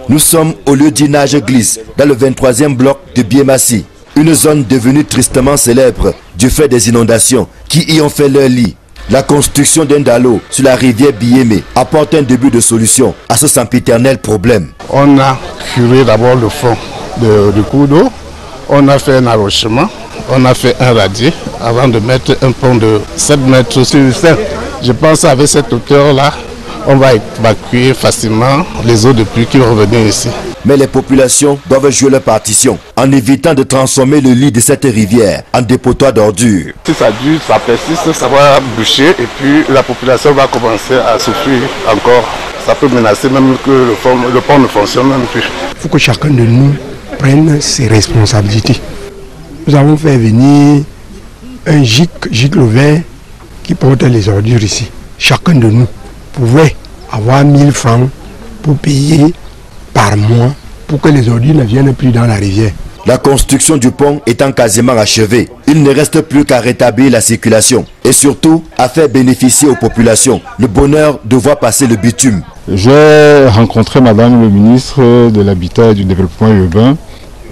Nous sommes au lieu dit Nage Glisse, dans le 23e bloc de Biemassi, une zone devenue tristement célèbre du fait des inondations qui y ont fait leur lit. La construction d'un dallo sur la rivière Biémé apporte un début de solution à ce sempiternel problème. On a curé d'abord le fond du cours d'eau, on a fait un arrochement, on a fait un radier avant de mettre un pont de 7 mètres sur 5. Je pense qu'avec cette hauteur-là, on va évacuer facilement les eaux de pluie qui vont venir ici. Mais les populations doivent jouer leur partition en évitant de transformer le lit de cette rivière en dépotoir d'ordures. Si ça dure, ça persiste, ça va boucher et puis la population va commencer à souffrir encore. Ça peut menacer même que le pont ne fonctionne même plus. Il faut que chacun de nous prenne ses responsabilités. Nous avons fait venir un gicle vert qui porte les ordures ici. Chacun de nous pouvait avoir 1000 francs pour payer par mois pour que les ordures ne viennent plus dans la rivière. La construction du pont étant quasiment achevée, il ne reste plus qu'à rétablir la circulation et surtout à faire bénéficier aux populations le bonheur de voir passer le bitume. J'ai rencontré Madame le ministre de l'Habitat et du Développement urbain.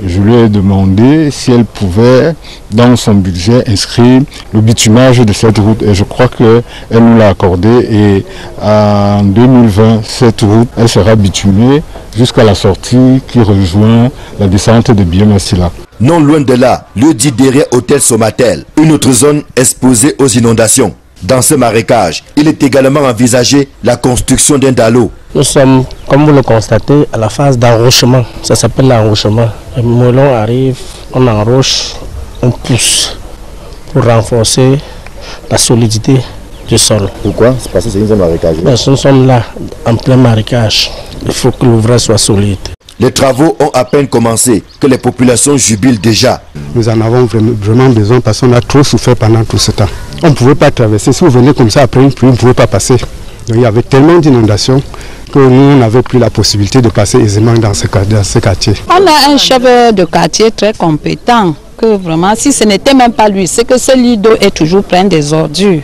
Je lui ai demandé si elle pouvait, dans son budget, inscrire le bitumage de cette route. Et je crois qu'elle nous l'a accordé. Et en 2020, cette route, elle sera bitumée jusqu'à la sortie qui rejoint la descente de Biemassi. Non loin de là, le dit derrière Hôtel Somatel, une autre zone exposée aux inondations. Dans ce marécage, il est également envisagé la construction d'un dallo. Nous sommes, comme vous le constatez, à la phase d'enrochement. Ça s'appelle l'enrochement. Le melon arrive, on enroche, on pousse pour renforcer la solidité du sol. Pourquoi? C'est parce que c'est une zone marécageuse. Nous sommes là, en plein marécage. Il faut que l'ouvrage soit solide. Les travaux ont à peine commencé que les populations jubilent déjà. Nous en avons vraiment besoin parce qu'on a trop souffert pendant tout ce temps. On ne pouvait pas traverser. Si vous venez comme ça après une pluie, on ne pouvait pas passer. Donc, il y avait tellement d'inondations que nous n'avions plus la possibilité de passer aisément dans ce quartier. On a un chef de quartier très compétent. Que vraiment, si ce n'était même pas lui, c'est que ce lit d'eau est toujours plein des ordures.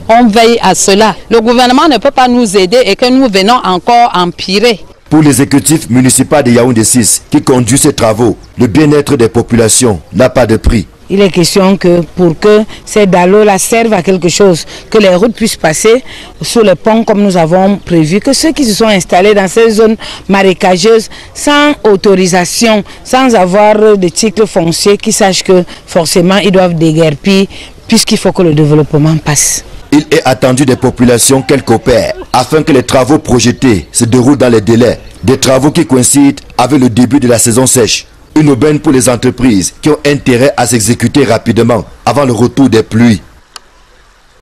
On veille à cela. Le gouvernement ne peut pas nous aider et que nous venons encore empirer. Pour l'exécutif municipal de Yaoundé 6 qui conduit ces travaux, le bien-être des populations n'a pas de prix. Il est question que pour que ces dallos-là servent à quelque chose, que les routes puissent passer sur le pont comme nous avons prévu, que ceux qui se sont installés dans ces zones marécageuses sans autorisation, sans avoir de titre foncier, qui sachent que forcément ils doivent déguerpir puisqu'il faut que le développement passe. Il est attendu des populations qu'elles coopèrent afin que les travaux projetés se déroulent dans les délais. Des travaux qui coïncident avec le début de la saison sèche. Une aubaine pour les entreprises qui ont intérêt à s'exécuter rapidement avant le retour des pluies.